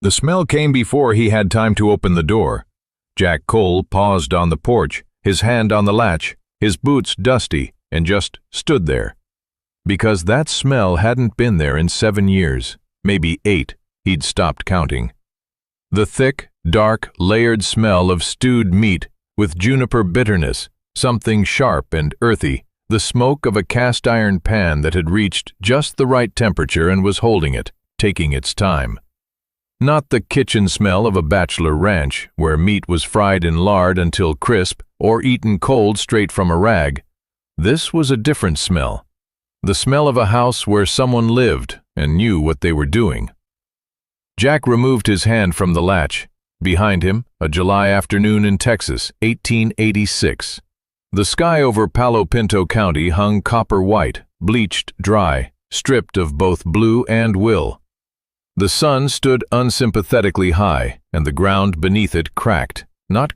The smell came before he had time to open the door. Jack Cole paused on the porch, his hand on the latch, his boots dusty, and just stood there. Because that smell hadn't been there in 7 years, maybe 8, he'd stopped counting. The thick, dark, layered smell of stewed meat with juniper bitterness, something sharp and earthy, the smoke of a cast-iron pan that had reached just the right temperature and was holding it, taking its time. Not the kitchen smell of a bachelor ranch, where meat was fried in lard until crisp or eaten cold straight from a rag. This was a different smell. The smell of a house where someone lived and knew what they were doing. Jack removed his hand from the latch. Behind him, a July afternoon in Texas, 1886. The sky over Palo Pinto County hung copper white, bleached dry, stripped of both blue and will. The sun stood unsympathetically high, and the ground beneath it cracked, not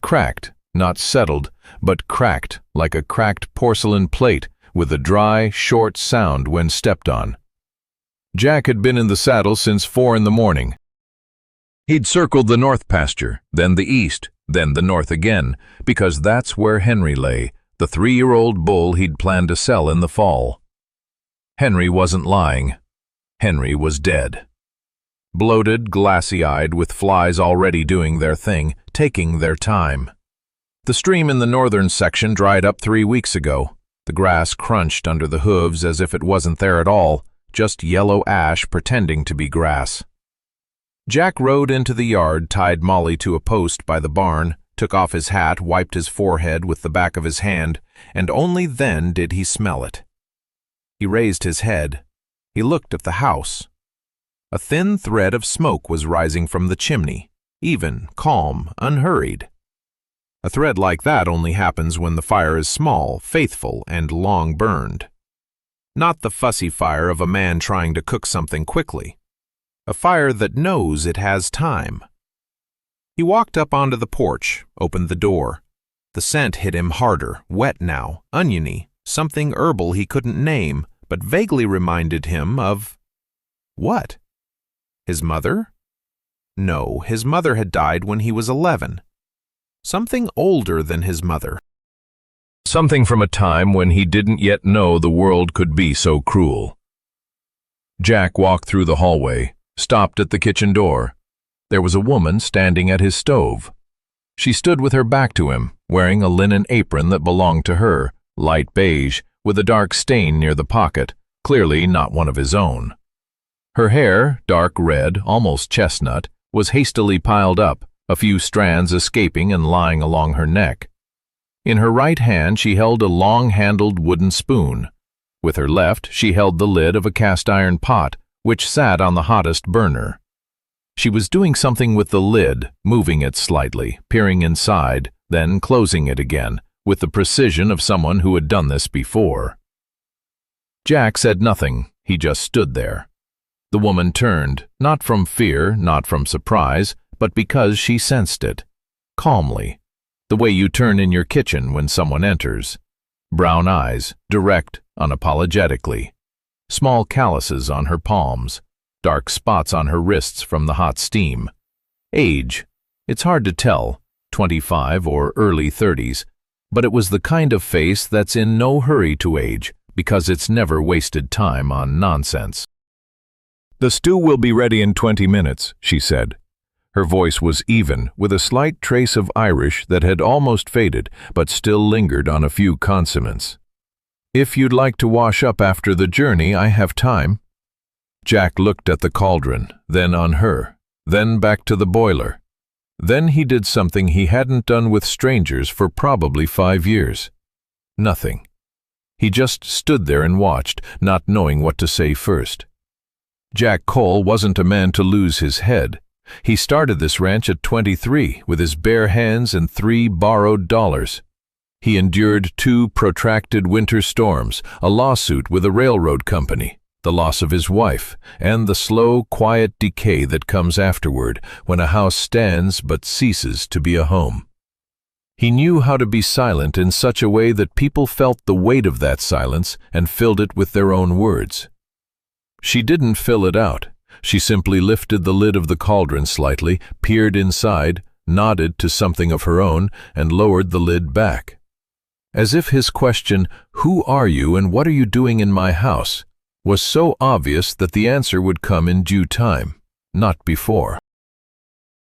settled, but cracked like a cracked porcelain plate with a dry, short sound when stepped on. Jack had been in the saddle since 4 in the morning. He'd circled the north pasture, then the east, then the north again, because that's where Henry lay, the 3-year-old bull he'd planned to sell in the fall. Henry wasn't lying. Henry was dead. Bloated, glassy-eyed, with flies already doing their thing, taking their time. The stream in the northern section dried up 3 weeks ago. The grass crunched under the hooves as if it wasn't there at all, just yellow ash pretending to be grass. Jack rode into the yard, tied Molly to a post by the barn, took off his hat, wiped his forehead with the back of his hand, and only then did he smell it. He raised his head. He looked at the house. A thin thread of smoke was rising from the chimney, even, calm, unhurried. A thread like that only happens when the fire is small, faithful, and long burned. Not the fussy fire of a man trying to cook something quickly. A fire that knows it has time. He walked up onto the porch, opened the door. The scent hit him harder, wet now, oniony, something herbal he couldn't name, but vaguely reminded him of... what? His mother? No, his mother had died when he was 11. Something older than his mother. Something from a time when he didn't yet know the world could be so cruel. Jack walked through the hallway, stopped at the kitchen door. There was a woman standing at his stove. She stood with her back to him, wearing a linen apron that belonged to her, light beige, with a dark stain near the pocket, clearly not one of his own. Her hair, dark red, almost chestnut, was hastily piled up, a few strands escaping and lying along her neck. In her right hand she held a long-handled wooden spoon. With her left she held the lid of a cast-iron pot, which sat on the hottest burner. She was doing something with the lid, moving it slightly, peering inside, then closing it again, with the precision of someone who had done this before. Jack said nothing. He just stood there. The woman turned, not from fear, not from surprise, but because she sensed it. Calmly. The way you turn in your kitchen when someone enters. Brown eyes, direct, unapologetically. Small calluses on her palms. Dark spots on her wrists from the hot steam. Age. It's hard to tell, 25 or early 30s, but it was the kind of face that's in no hurry to age, because it's never wasted time on nonsense. "The stew will be ready in 20 minutes, she said. Her voice was even, with a slight trace of Irish that had almost faded, but still lingered on a few consonants. "If you'd like to wash up after the journey, I have time." Jack looked at the cauldron, then on her, then back to the boiler. Then he did something he hadn't done with strangers for probably 5 years. Nothing. He just stood there and watched, not knowing what to say first. Jack Cole wasn't a man to lose his head. He started this ranch at 23 with his bare hands and 3 borrowed dollars. He endured 2 protracted winter storms, a lawsuit with a railroad company, the loss of his wife, and the slow, quiet decay that comes afterward when a house stands but ceases to be a home. He knew how to be silent in such a way that people felt the weight of that silence and filled it with their own words. She didn't fill it out. She simply lifted the lid of the cauldron slightly, peered inside, nodded to something of her own, and lowered the lid back. As if his question, "Who are you and what are you doing in my house?" was so obvious that the answer would come in due time, not before.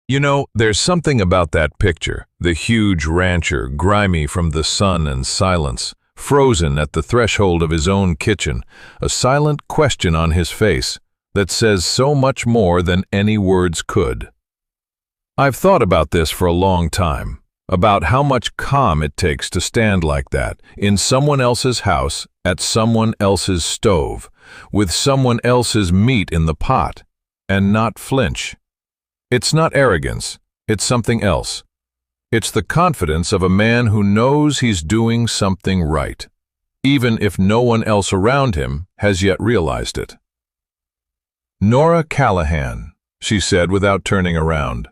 You know, there's something about that picture, the huge rancher, grimy from the sun and silence, frozen at the threshold of his own kitchen, a silent question on his face that says so much more than any words could. I've thought about this for a long time, about how much calm it takes to stand like that, in someone else's house, at someone else's stove, with someone else's meat in the pot, and not flinch. It's not arrogance, it's something else. It's the confidence of a man who knows he's doing something right, even if no one else around him has yet realized it. "Nora Callahan," she said without turning around.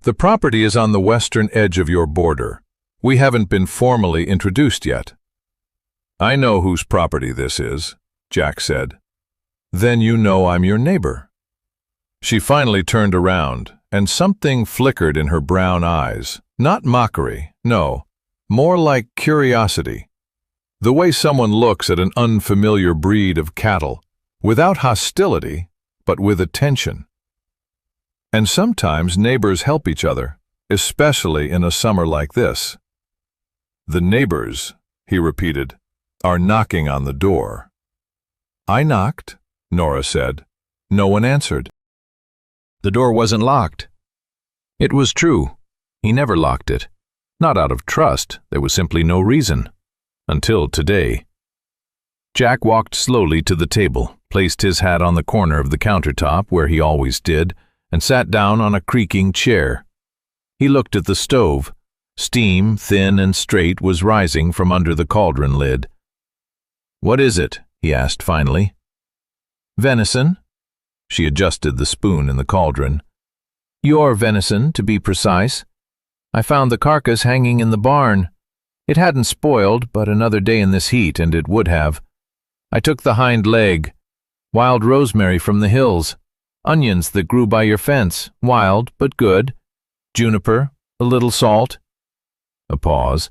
"The property is on the western edge of your border. We haven't been formally introduced yet." "I know whose property this is," Jack said. "Then you know I'm your neighbor." She finally turned around, and something flickered in her brown eyes. Not mockery, no, more like curiosity. The way someone looks at an unfamiliar breed of cattle, without hostility, but with attention. And sometimes neighbors help each other, especially in a summer like this. "The neighbors," he repeated, "are knocking on the door." "I knocked," Nora said. No one answered. The door wasn't locked. It was true. He never locked it. Not out of trust, there was simply no reason. Until today. Jack walked slowly to the table, placed his hat on the corner of the countertop where he always did, and sat down on a creaking chair. He looked at the stove. Steam, thin and straight, was rising from under the cauldron lid. "What is it?" he asked finally. "Venison." She adjusted the spoon in the cauldron. "Your venison, to be precise. I found the carcass hanging in the barn. It hadn't spoiled, but another day in this heat, and it would have. I took the hind leg. Wild rosemary from the hills. Onions that grew by your fence, wild but good. Juniper, a little salt." A pause.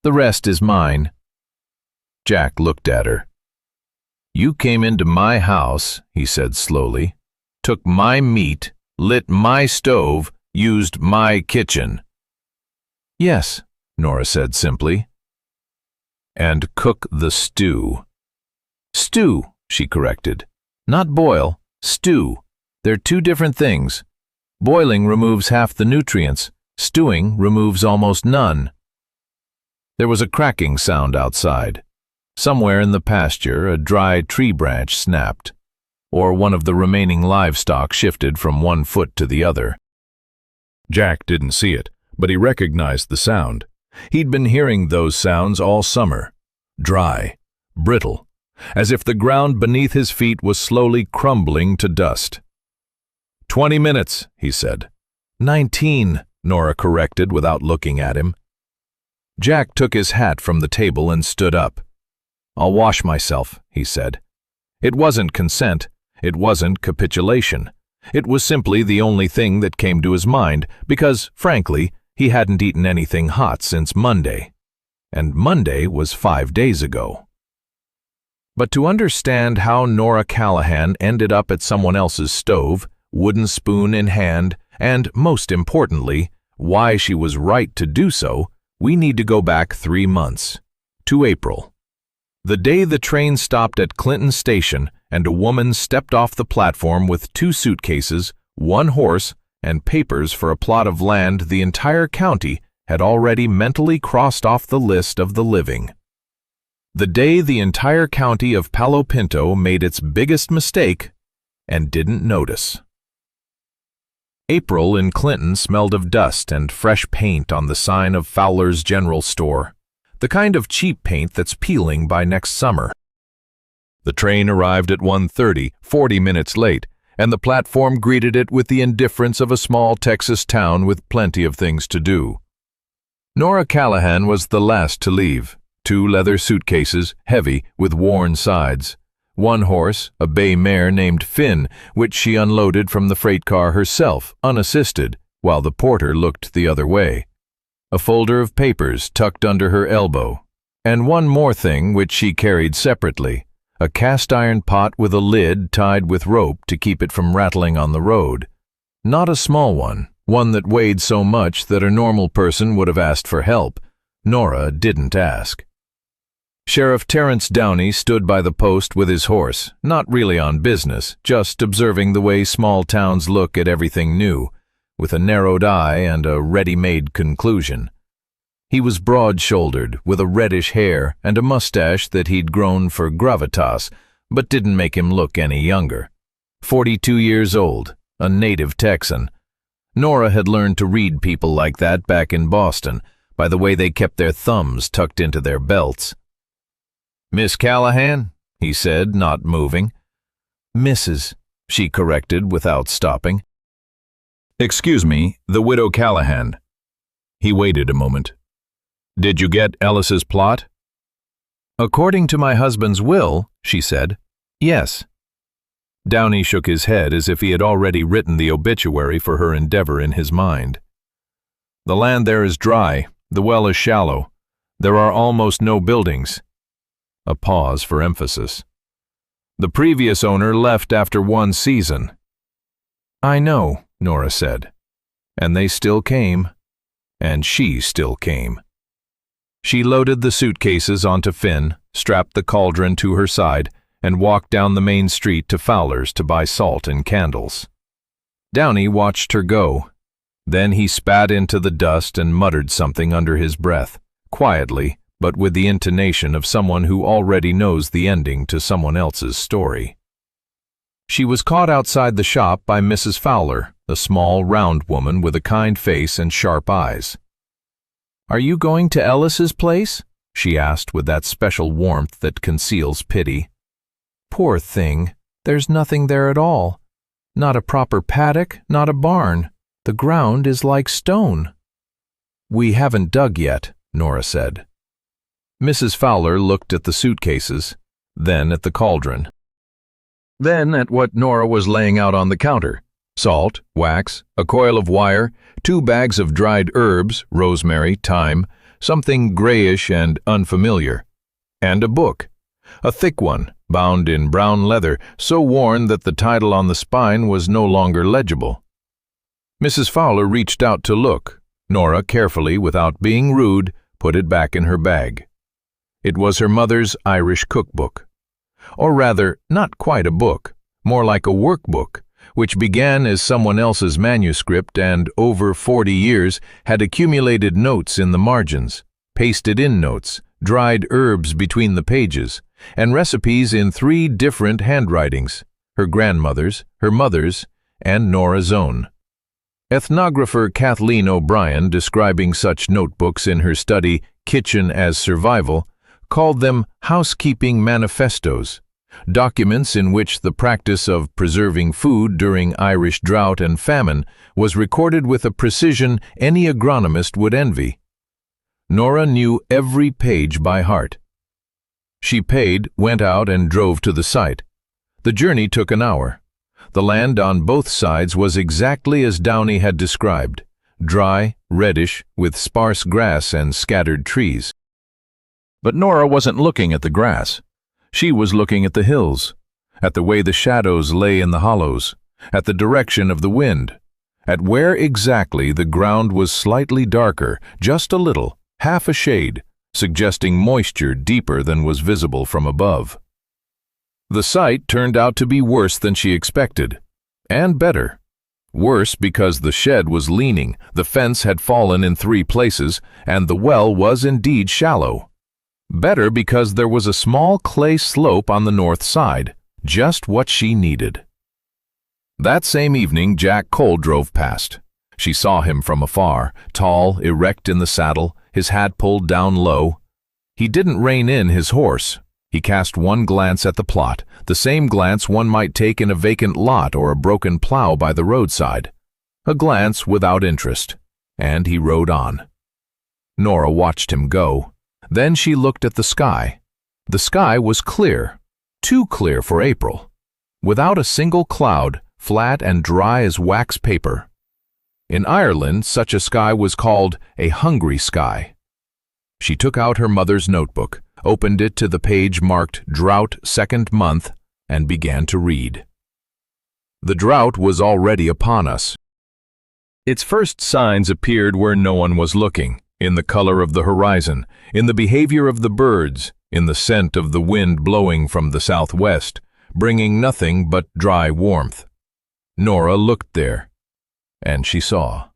"The rest is mine." Jack looked at her. "You came into my house," he said slowly, "took my meat, lit my stove, used my kitchen." "Yes," Nora said simply. "And cook the stew." "Stew," she corrected. "Not boil, stew. They're two different things. Boiling removes half the nutrients. Stewing removes almost none." There was a cracking sound outside. Somewhere in the pasture, a dry tree branch snapped, or one of the remaining livestock shifted from one foot to the other. Jack didn't see it, but he recognized the sound. He'd been hearing those sounds all summer. Dry, brittle, as if the ground beneath his feet was slowly crumbling to dust. 20 minutes, he said. 19, Nora corrected without looking at him. Jack took his hat from the table and stood up. "I'll wash myself," he said. It wasn't consent. It wasn't capitulation. It was simply the only thing that came to his mind, because, frankly, he hadn't eaten anything hot since Monday. And Monday was 5 days ago. But to understand how Nora Callahan ended up at someone else's stove, wooden spoon in hand, and, most importantly, why she was right to do so, we need to go back 3 months, to April. The day the train stopped at Clinton Station and a woman stepped off the platform with 2 suitcases, 1 horse, and papers for a plot of land the entire county had already mentally crossed off the list of the living. The day the entire county of Palo Pinto made its biggest mistake and didn't notice. April in Clinton smelled of dust and fresh paint on the sign of Fowler's General Store, the kind of cheap paint that's peeling by next summer. The train arrived at 1:30, 40 minutes late, and the platform greeted it with the indifference of a small Texas town with plenty of things to do. Nora Callahan was the last to leave, 2 leather suitcases, heavy, with worn sides. One horse, a bay mare named Finn, which she unloaded from the freight car herself, unassisted, while the porter looked the other way. A folder of papers tucked under her elbow. And one more thing which she carried separately, a cast-iron pot with a lid tied with rope to keep it from rattling on the road. Not a small one, one that weighed so much that a normal person would have asked for help. Nora didn't ask. Sheriff Terence Downey stood by the post with his horse, not really on business, just observing the way small towns look at everything new, with a narrowed eye and a ready-made conclusion. He was broad-shouldered, with a reddish hair and a mustache that he'd grown for gravitas, but didn't make him look any younger. 42 years old, a native Texan. Nora had learned to read people like that back in Boston, by the way they kept their thumbs tucked into their belts. "Miss Callahan?" he said, not moving. "Mrs.," she corrected without stopping. "Excuse me, the widow Callahan." He waited a moment. "Did you get Ellis's plot?" "According to my husband's will," she said, "yes." Downey shook his head as if he had already written the obituary for her endeavor in his mind. "The land there is dry, the well is shallow. There are almost no buildings." A pause for emphasis. "The previous owner left after one season." "I know," Nora said. "And they still came. And she still came." She loaded the suitcases onto Finn, strapped the cauldron to her side, and walked down the main street to Fowler's to buy salt and candles. Downey watched her go. Then he spat into the dust and muttered something under his breath, quietly, but with the intonation of someone who already knows the ending to someone else's story. She was caught outside the shop by Mrs. Fowler, a small, round woman with a kind face and sharp eyes. "Are you going to Ellis's place?" she asked with that special warmth that conceals pity. "Poor thing, there's nothing there at all. Not a proper paddock, not a barn. The ground is like stone." "We haven't dug yet," Nora said. Mrs. Fowler looked at the suitcases, then at the cauldron, then at what Nora was laying out on the counter: salt, wax, a coil of wire, 2 bags of dried herbs, rosemary, thyme, something grayish and unfamiliar, and a book, a thick one, bound in brown leather, so worn that the title on the spine was no longer legible. Mrs. Fowler reached out to look. Nora, carefully, without being rude, put it back in her bag. It was her mother's Irish cookbook. Or rather, not quite a book, more like a workbook, which began as someone else's manuscript and, over 40 years, had accumulated notes in the margins, pasted-in notes, dried herbs between the pages, and recipes in 3 different handwritings: her grandmother's, her mother's, and Nora's own. Ethnographer Kathleen O'Brien, describing such notebooks in her study Kitchen as Survival, called them housekeeping manifestos, documents in which the practice of preserving food during Irish drought and famine was recorded with a precision any agronomist would envy. Nora knew every page by heart. She paid, went out, and drove to the site. The journey took an hour. The land on both sides was exactly as Downey had described: dry, reddish, with sparse grass and scattered trees. But Nora wasn't looking at the grass. She was looking at the hills, at the way the shadows lay in the hollows, at the direction of the wind, at where exactly the ground was slightly darker, just a little, half a shade, suggesting moisture deeper than was visible from above. The sight turned out to be worse than she expected, and better. Worse because the shed was leaning, the fence had fallen in 3 places, and the well was indeed shallow. Better because there was a small clay slope on the north side, just what she needed. That same evening Jack Cole drove past. She saw him from afar, tall, erect in the saddle, his hat pulled down low. He didn't rein in his horse. He cast one glance at the plot, the same glance one might take in a vacant lot or a broken plow by the roadside. A glance without interest, and he rode on. Nora watched him go. Then she looked at the sky. The sky was clear. too clear for April. Without a single cloud, flat and dry as wax paper. In Ireland, such a sky was called a hungry sky. She took out her mother's notebook, opened it to the page marked Drought 2nd Month, and began to read. The drought was already upon us. Its first signs appeared where no one was looking, in the color of the horizon, in the behavior of the birds, in the scent of the wind blowing from the southwest, bringing nothing but dry warmth. Nora looked there, and she saw.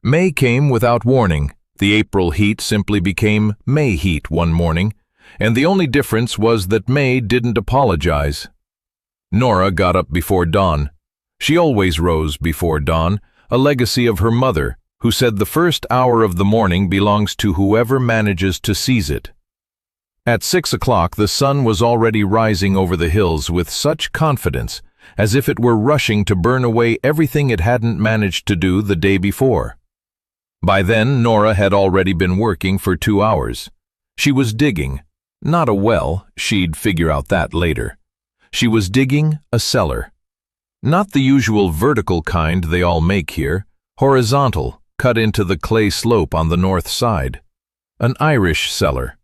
May came without warning. The April heat simply became May heat one morning, and the only difference was that May didn't apologize. Nora got up before dawn. She always rose before dawn, a legacy of her mother, who said the first hour of the morning belongs to whoever manages to seize it. At 6 o'clock the sun was already rising over the hills with such confidence, as if it were rushing to burn away everything it hadn't managed to do the day before. By then Nora had already been working for 2 hours. She was digging, not a well, she'd figure out that later. She was digging a cellar. Not the usual vertical kind they all make here, horizontal, cut into the clay slope on the north side. An Irish cellar.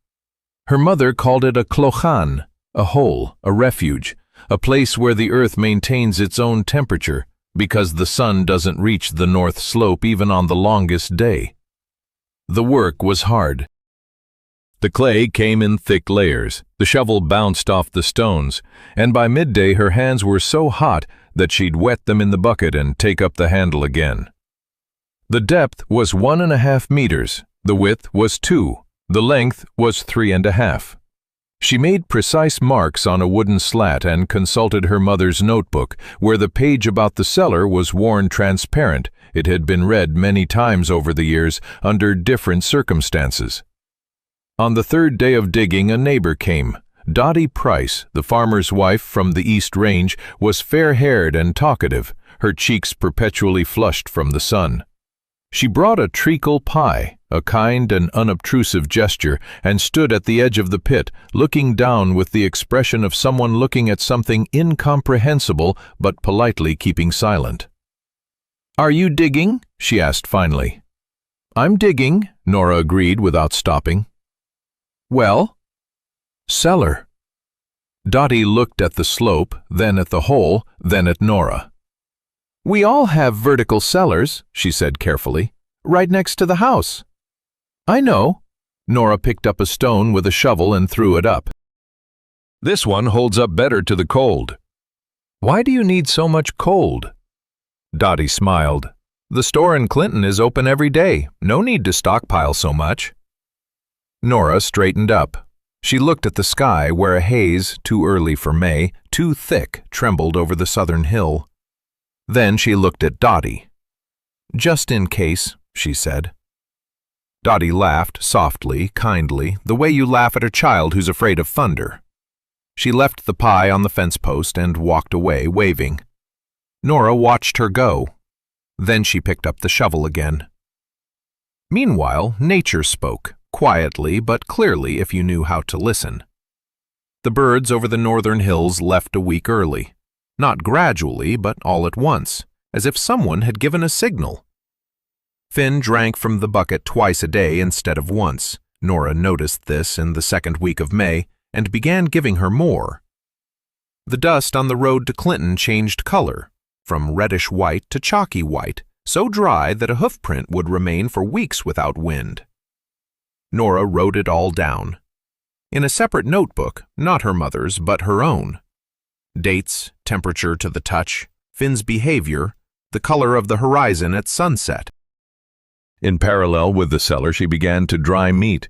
Her mother called it a clochan, a hole, a refuge, a place where the earth maintains its own temperature, because the sun doesn't reach the north slope even on the longest day. The work was hard. The clay came in thick layers, the shovel bounced off the stones, and by midday her hands were so hot that she'd wet them in the bucket and take up the handle again. The depth was 1.5 meters, the width was 2, the length was 3.5. She made precise marks on a wooden slat and consulted her mother's notebook, where the page about the cellar was worn transparent. It had been read many times over the years under different circumstances. On the 3rd day of digging, a neighbor came. Dottie Price, the farmer's wife from the East Range, was fair-haired and talkative, her cheeks perpetually flushed from the sun. She brought a treacle pie, a kind and unobtrusive gesture, and stood at the edge of the pit, looking down with the expression of someone looking at something incomprehensible but politely keeping silent. "Are you digging?" she asked finally. "I'm digging," Nora agreed without stopping. "Well?" "Cellar." Dottie looked at the slope, then at the hole, then at Nora. "We all have vertical cellars," she said carefully, "right next to the house." "I know." Nora picked up a stone with a shovel and threw it up. "This one holds up better to the cold." "Why do you need so much cold?" Dottie smiled. "The store in Clinton is open every day. No need to stockpile so much." Nora straightened up. She looked at the sky where a haze, too early for May, too thick, trembled over the southern hill. Then she looked at Dottie. "Just in case," she said. Dottie laughed, softly, kindly, the way you laugh at a child who's afraid of thunder. She left the pie on the fence post and walked away, waving. Nora watched her go. Then she picked up the shovel again. Meanwhile, nature spoke, quietly but clearly if you knew how to listen. The birds over the northern hills left a week early. Not gradually, but all at once, as if someone had given a signal. Finn drank from the bucket twice a day instead of once. Nora noticed this in the 2nd week of May and began giving her more. The dust on the road to Clinton changed color, from reddish-white to chalky white, so dry that a hoofprint would remain for weeks without wind. Nora wrote it all down. In a separate notebook, not her mother's, but her own. Dates, temperature to the touch, Finn's behavior, the color of the horizon at sunset. In parallel with the cellar, she began to dry meat.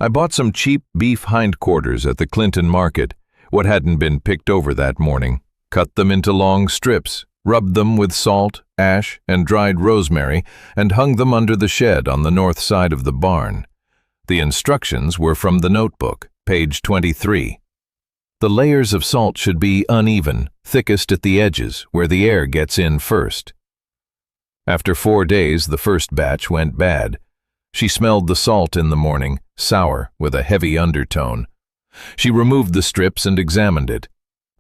I bought some cheap beef hindquarters at the Clinton market, what hadn't been picked over that morning, cut them into long strips, rubbed them with salt, ash, and dried rosemary, and hung them under the shed on the north side of the barn. The instructions were from the notebook, page 23. The layers of salt should be uneven, thickest at the edges, where the air gets in first. After 4 days, the first batch went bad. She smelled the salt in the morning, sour, with a heavy undertone. She removed the strips and examined it.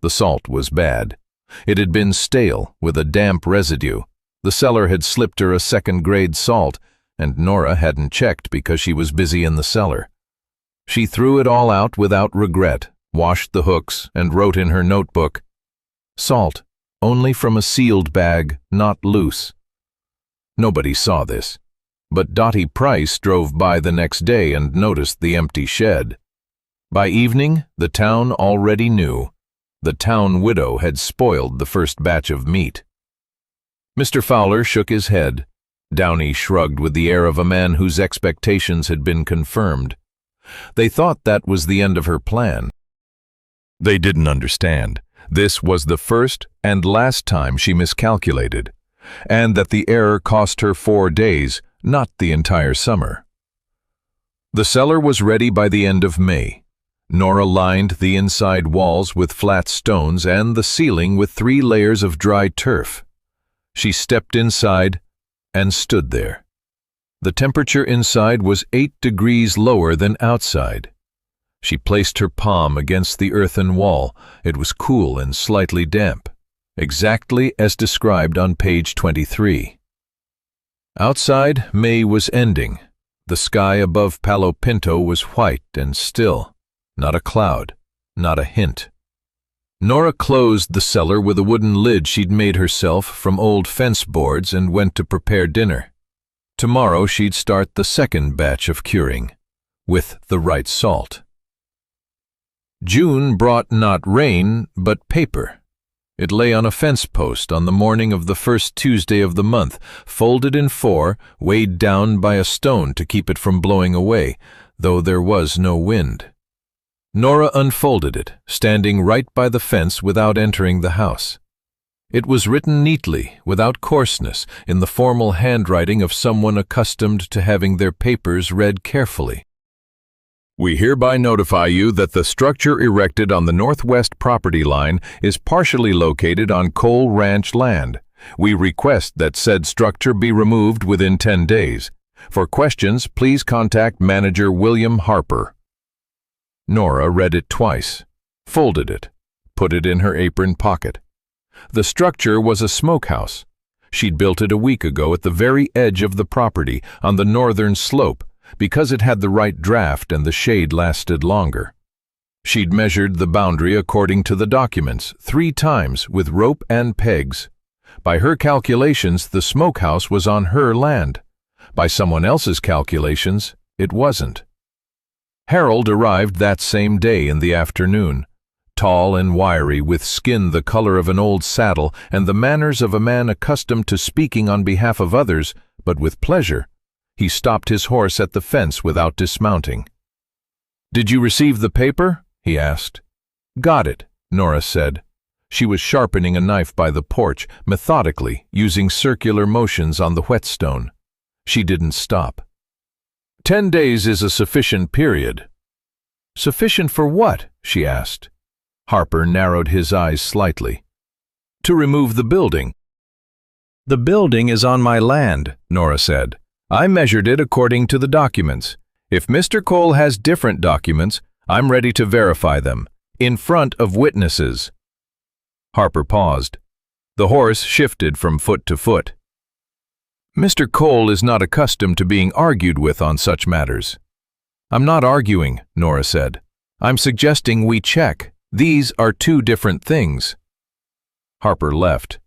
The salt was bad. It had been stale, with a damp residue. The seller had slipped her a second-grade salt, and Nora hadn't checked because she was busy in the cellar. She threw it all out without regret, washed the hooks, and wrote in her notebook, "Salt, only from a sealed bag, not loose." Nobody saw this, but Dottie Price drove by the next day and noticed the empty shed. By evening, the town already knew. The town widow had spoiled the first batch of meat. Mr. Fowler shook his head. Downey shrugged with the air of a man whose expectations had been confirmed. They thought that was the end of her plan. They didn't understand. This was the first and last time she miscalculated, and that the error cost her 4 days, not the entire summer. The cellar was ready by the end of May. Nora lined the inside walls with flat stones and the ceiling with 3 layers of dry turf. She stepped inside and stood there. The temperature inside was 8 degrees lower than outside. She placed her palm against the earthen wall. It was cool and slightly damp, exactly as described on page 23. Outside, May was ending. The sky above Palo Pinto was white and still. Not a cloud, not a hint. Nora closed the cellar with a wooden lid she'd made herself from old fence boards and went to prepare dinner. Tomorrow she'd start the second batch of curing, with the right salt. June brought not rain, but paper. It lay on a fence post on the morning of the first Tuesday of the month, folded in 4, weighed down by a stone to keep it from blowing away, though there was no wind. Nora unfolded it, standing right by the fence without entering the house. It was written neatly, without coarseness, in the formal handwriting of someone accustomed to having their papers read carefully. We hereby notify you that the structure erected on the northwest property line is partially located on Cole Ranch land. We request that said structure be removed within 10 days. For questions, please contact Manager William Harper. Nora read it twice, folded it, put it in her apron pocket. The structure was a smokehouse. She'd built it a week ago at the very edge of the property, on the northern slope, because it had the right draft and the shade lasted longer. She'd measured the boundary according to the documents 3 times with rope and pegs. By her calculations, the smokehouse was on her land. By someone else's calculations, it wasn't. Harold arrived that same day in the afternoon. Tall and wiry, with skin the color of an old saddle and the manners of a man accustomed to speaking on behalf of others, but with pleasure, he stopped his horse at the fence without dismounting. "Did you receive the paper?" he asked. "Got it," Nora said. She was sharpening a knife by the porch, methodically, using circular motions on the whetstone. She didn't stop. 10 days is a sufficient period." "Sufficient for what?" she asked. Harper narrowed his eyes slightly. "To remove the building." "The building is on my land," Nora said. "I measured it according to the documents. If Mr. Cole has different documents, I'm ready to verify them, in front of witnesses." Harper paused. The horse shifted from foot to foot. "Mr. Cole is not accustomed to being argued with on such matters." "I'm not arguing," Nora said. "I'm suggesting we check. These are 2 different things." Harper left.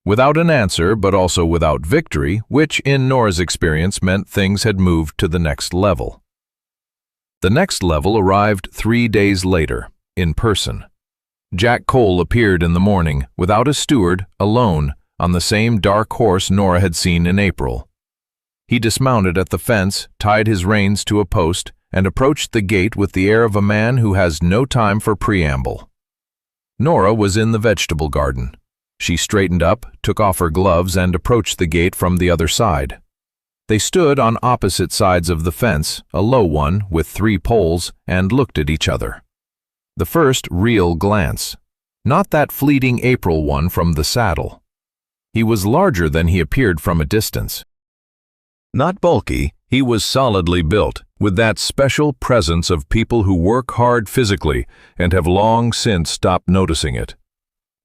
Without an answer, but also without victory, which in Nora's experience meant things had moved to the next level. The next level arrived 3 days later, in person. Jack Cole appeared in the morning, without a steward, alone, on the same dark horse Nora had seen in April. He dismounted at the fence, tied his reins to a post, and approached the gate with the air of a man who has no time for preamble. Nora was in the vegetable garden. She straightened up, took off her gloves, and approached the gate from the other side. They stood on opposite sides of the fence, a low one with 3 poles, and looked at each other. The first real glance, not that fleeting April one from the saddle. He was larger than he appeared from a distance. Not bulky, he was solidly built, with that special presence of people who work hard physically and have long since stopped noticing it.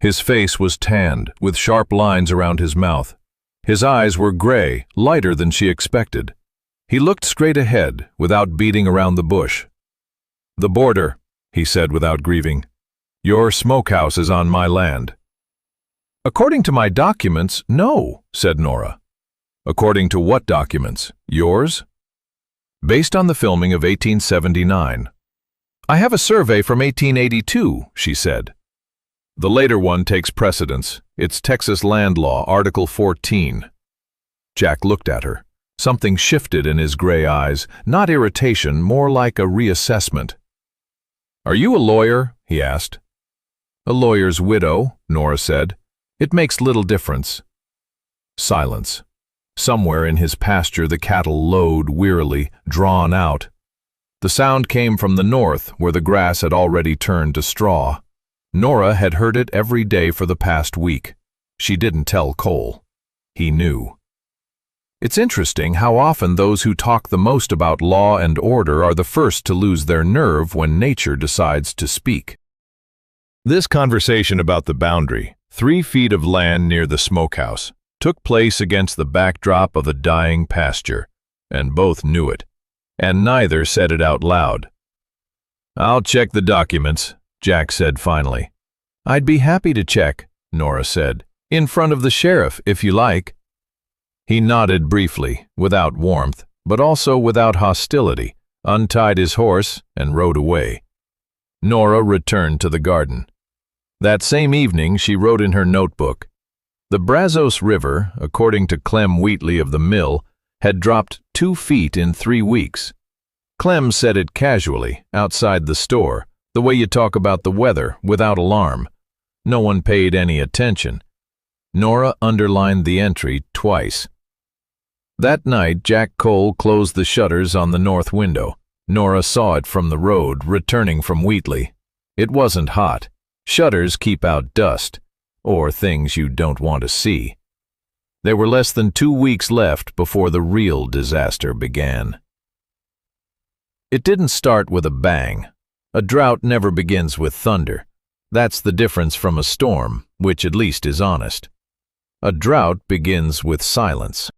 His face was tanned, with sharp lines around his mouth. His eyes were gray, lighter than she expected. He looked straight ahead, without beating around the bush. "The border," he said without grieving. "Your smokehouse is on my land." "According to my documents, no," said Nora. "According to what documents? Yours?" "Based on the filming of 1879. "I have a survey from 1882, she said. "The later one takes precedence. It's Texas Land Law, Article 14. Jack looked at her. Something shifted in his gray eyes, not irritation, more like a reassessment. "Are you a lawyer?" he asked. "A lawyer's widow," Nora said. "It makes little difference." Silence. Somewhere in his pasture the cattle lowed wearily, drawn out. The sound came from the north, where the grass had already turned to straw. Nora had heard it every day for the past week. She didn't tell Cole. He knew. It's interesting how often those who talk the most about law and order are the first to lose their nerve when nature decides to speak. This conversation about the boundary, 3 feet of land near the smokehouse, took place against the backdrop of a dying pasture, and both knew it, and neither said it out loud. "I'll check the documents," Jack said finally. "I'd be happy to check," Nora said, "in front of the sheriff, if you like." He nodded briefly, without warmth, but also without hostility, untied his horse, and rode away. Nora returned to the garden. That same evening she wrote in her notebook. The Brazos River, according to Clem Wheatley of the mill, had dropped 2 feet in 3 weeks. Clem said it casually, outside the store, the way you talk about the weather, without alarm. No one paid any attention. Nora underlined the entry twice. That night Jack Cole closed the shutters on the north window. Nora saw it from the road, returning from Wheatley. It wasn't hot. Shutters keep out dust, or things you don't want to see. There were less than 2 weeks left before the real disaster began. It didn't start with a bang. A drought never begins with thunder. That's the difference from a storm, which at least is honest. A drought begins with silence.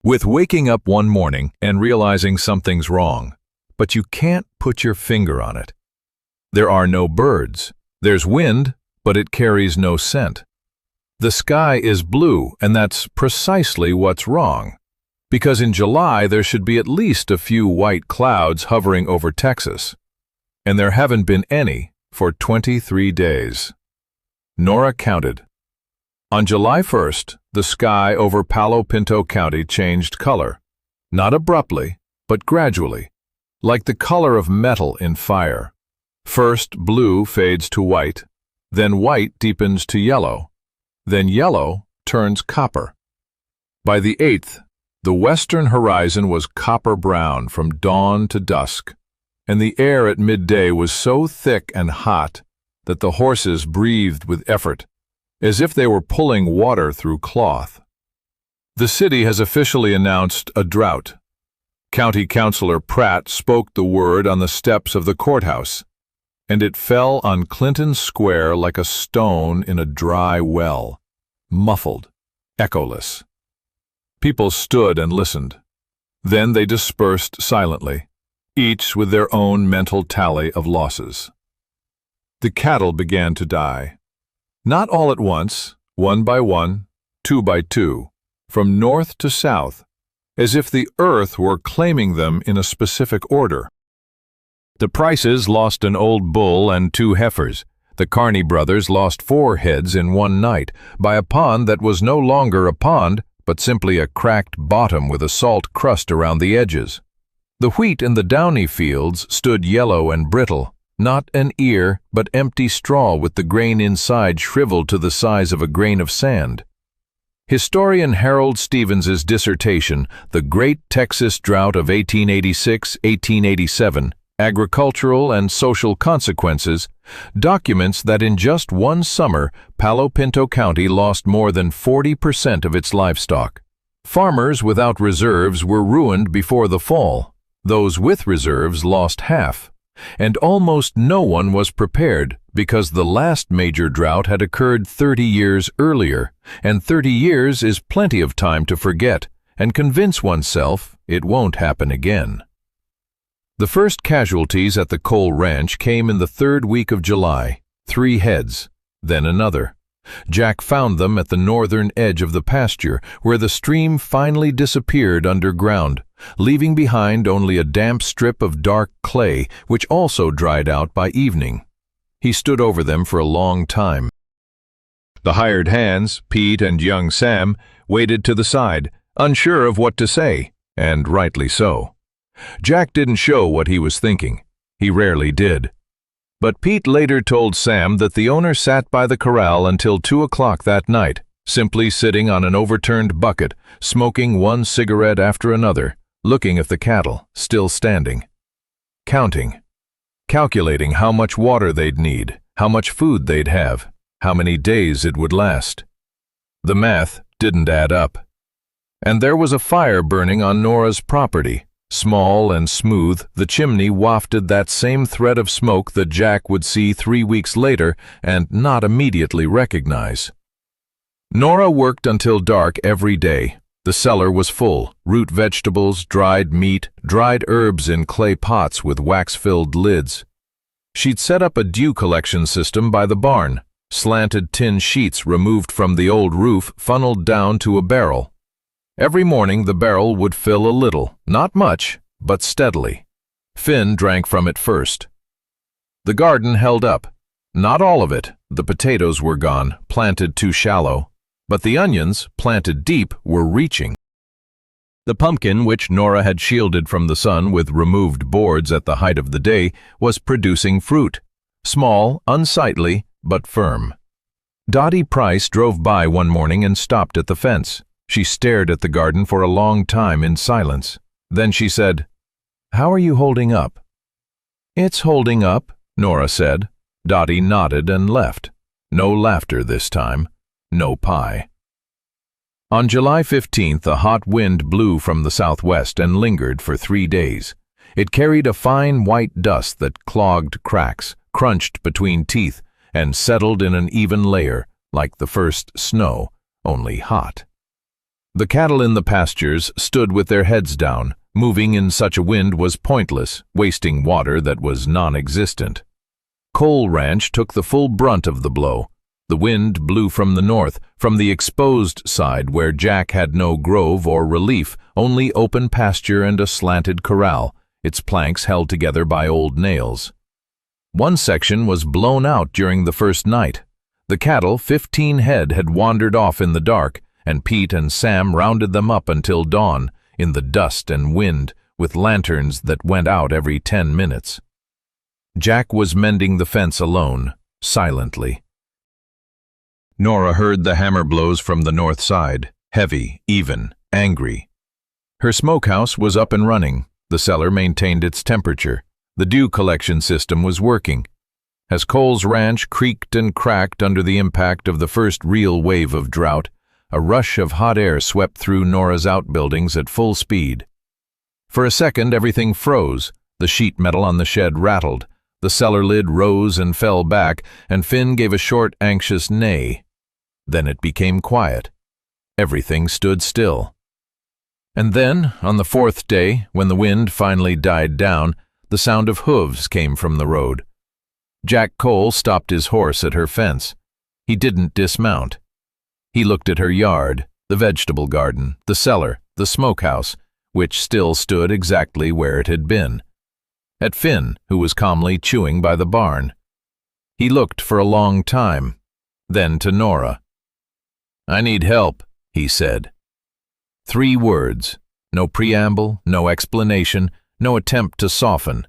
With waking up one morning and realizing something's wrong, but you can't put your finger on it. There are no birds. There's wind, but it carries no scent. The sky is blue, and that's precisely what's wrong. Because in July there should be at least a few white clouds hovering over Texas. And there haven't been any for 23 days. Nora counted. On July 1st, the sky over Palo Pinto County changed color. Not abruptly, but gradually, like the color of metal in fire. First, blue fades to white, then white deepens to yellow, then yellow turns copper. By the 8th, the western horizon was copper-brown from dawn to dusk, and the air at midday was so thick and hot that the horses breathed with effort, as if they were pulling water through cloth. The city has officially announced a drought. County Councilor Pratt spoke the word on the steps of the courthouse, and it fell on Clinton Square like a stone in a dry well, muffled, echoless. People stood and listened. Then they dispersed silently, each with their own mental tally of losses. The cattle began to die. Not all at once, one by one, 2 by 2, from north to south, as if the earth were claiming them in a specific order. The Prices lost an old bull and 2 heifers. The Carney brothers lost 4 heads in one night, by a pond that was no longer a pond, but simply a cracked bottom with a salt crust around the edges. The wheat in the Downey fields stood yellow and brittle, not an ear, but empty straw with the grain inside shriveled to the size of a grain of sand. Historian Harold Stevens's dissertation, The Great Texas Drought of 1886-1887, Agricultural and Social Consequences, documents that in just one summer, Palo Pinto County lost more than 40% of its livestock. Farmers without reserves were ruined before the fall. Those with reserves lost half, and almost no one was prepared because the last major drought had occurred 30 years earlier, and 30 years is plenty of time to forget and convince oneself it won't happen again. The first casualties at the Cole Ranch came in the 3rd week of July, 3 heads, then another. Jack found them at the northern edge of the pasture, where the stream finally disappeared underground, leaving behind only a damp strip of dark clay, which also dried out by evening. He stood over them for a long time. The hired hands, Pete and young Sam, waited to the side, unsure of what to say, and rightly so. Jack didn't show what he was thinking. He rarely did. But Pete later told Sam that the owner sat by the corral until 2 o'clock that night, simply sitting on an overturned bucket, smoking one cigarette after another, looking at the cattle, still standing. Counting. Calculating how much water they'd need, how much food they'd have, how many days it would last. The math didn't add up. And there was a fire burning on Nora's property. Small and smooth, the chimney wafted that same thread of smoke that Jack would see 3 weeks later and not immediately recognize. Nora worked until dark every day. The cellar was full: root vegetables, dried meat, dried herbs in clay pots with wax-filled lids. She'd set up a dew collection system by the barn. Slanted tin sheets removed from the old roof funneled down to a barrel. Every morning the barrel would fill a little, not much, but steadily. Finn drank from it first. The garden held up. Not all of it. The potatoes were gone, planted too shallow. But the onions, planted deep, were reaching. The pumpkin, which Nora had shielded from the sun with removed boards at the height of the day, was producing fruit. Small, unsightly, but firm. Dottie Price drove by one morning and stopped at the fence. She stared at the garden for a long time in silence. Then she said, "How are you holding up?" "It's holding up," Nora said. Dottie nodded and left. No laughter this time. No pie. On July 15th, a hot wind blew from the southwest and lingered for 3 days. It carried a fine white dust that clogged cracks, crunched between teeth, and settled in an even layer, like the first snow, only hot. The cattle in the pastures stood with their heads down. Moving in such a wind was pointless, wasting water that was non-existent. Cole Ranch took the full brunt of the blow. The wind blew from the north, from the exposed side where Jack had no grove or relief, only open pasture and a slanted corral, its planks held together by old nails. One section was blown out during the first night. The cattle, 15 head, had wandered off in the dark, and Pete and Sam rounded them up until dawn, in the dust and wind, with lanterns that went out every 10 minutes. Jack was mending the fence alone, silently. Nora heard the hammer blows from the north side, heavy, even, angry. Her smokehouse was up and running. The cellar maintained its temperature. The dew collection system was working. As Cole's ranch creaked and cracked under the impact of the first real wave of drought, a rush of hot air swept through Nora's outbuildings at full speed. For a second, everything froze. The sheet metal on the shed rattled. The cellar lid rose and fell back, and Finn gave a short, anxious neigh. Then it became quiet. Everything stood still. And then, on the 4th day, when the wind finally died down, the sound of hooves came from the road. Jack Cole stopped his horse at her fence. He didn't dismount. He looked at her yard, the vegetable garden, the cellar, the smokehouse, which still stood exactly where it had been. At Finn, who was calmly chewing by the barn. He looked for a long time, then to Nora. "I need help," he said. 3 words, no preamble, no explanation, no attempt to soften.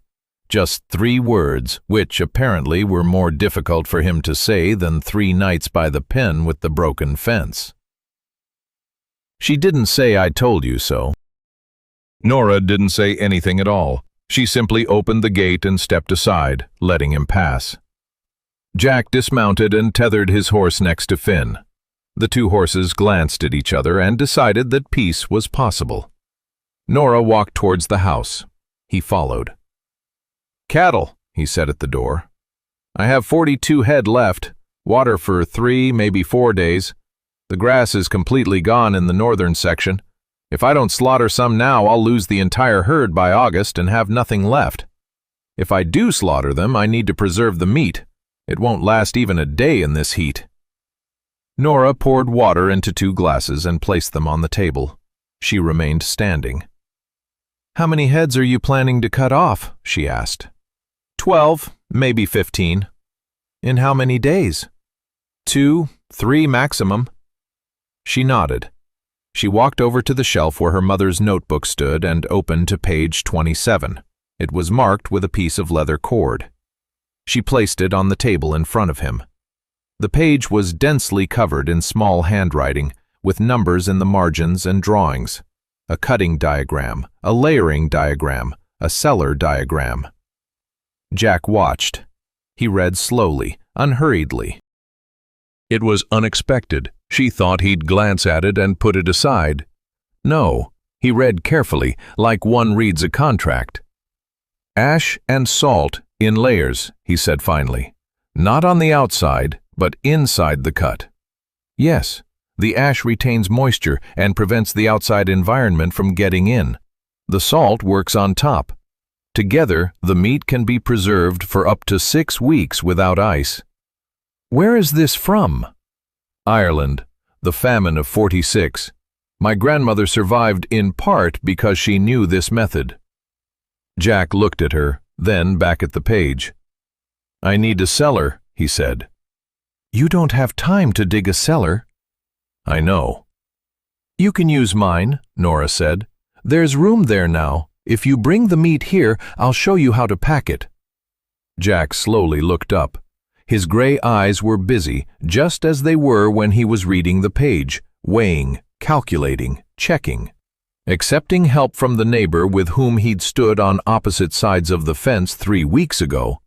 Just 3 words, which apparently were more difficult for him to say than 3 nights by the pen with the broken fence. She didn't say "I told you so." Nora didn't say anything at all. She simply opened the gate and stepped aside, letting him pass. Jack dismounted and tethered his horse next to Finn. The 2 horses glanced at each other and decided that peace was possible. Nora walked towards the house. He followed. "Cattle," he said at the door. "I have 42 head left, water for 3, maybe 4 days. The grass is completely gone in the northern section. If I don't slaughter some now, I'll lose the entire herd by August and have nothing left. If I do slaughter them, I need to preserve the meat. It won't last even a day in this heat." Nora poured water into 2 glasses and placed them on the table. She remained standing. "How many heads are you planning to cut off?" she asked. 12, maybe 15. "In how many days?" 2, 3 maximum." She nodded. She walked over to the shelf where her mother's notebook stood and opened to page 27. It was marked with a piece of leather cord. She placed it on the table in front of him. The page was densely covered in small handwriting, with numbers in the margins and drawings. A cutting diagram, a layering diagram, a cellar diagram. Jack watched. He read slowly, unhurriedly. It was unexpected. She thought he'd glance at it and put it aside. No, he read carefully, like one reads a contract. "Ash and salt in layers," he said finally. "Not on the outside, but inside the cut." "Yes, the ash retains moisture and prevents the outside environment from getting in. The salt works on top. Together, the meat can be preserved for up to 6 weeks without ice." "Where is this from?" "Ireland, the famine of 46. My grandmother survived in part because she knew this method." Jack looked at her, then back at the page. "I need a cellar," he said. "You don't have time to dig a cellar." "I know." "You can use mine," Nora said. "There's room there now. If you bring the meat here, I'll show you how to pack it." Jack slowly looked up. His gray eyes were busy, just as they were when he was reading the page, weighing, calculating, checking. Accepting help from the neighbor with whom he'd stood on opposite sides of the fence 3 weeks ago,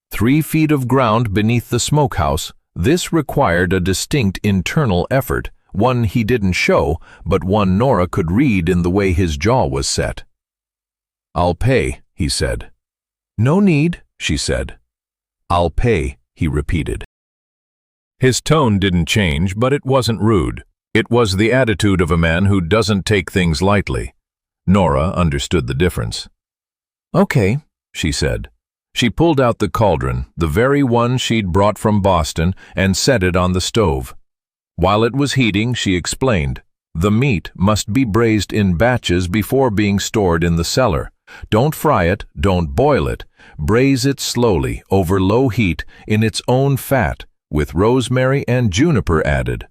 3 feet of ground beneath the smokehouse, this required a distinct internal effort, one he didn't show, but one Nora could read in the way his jaw was set. "I'll pay," he said. "No need," she said. "I'll pay," he repeated. His tone didn't change, but it wasn't rude. It was the attitude of a man who doesn't take things lightly. Nora understood the difference. "Okay," she said. She pulled out the cauldron, the very one she'd brought from Boston, and set it on the stove. While it was heating, she explained, "The meat must be braised in batches before being stored in the cellar. Don't fry it, don't boil it. Braise it slowly, over low heat, in its own fat, with rosemary and juniper added.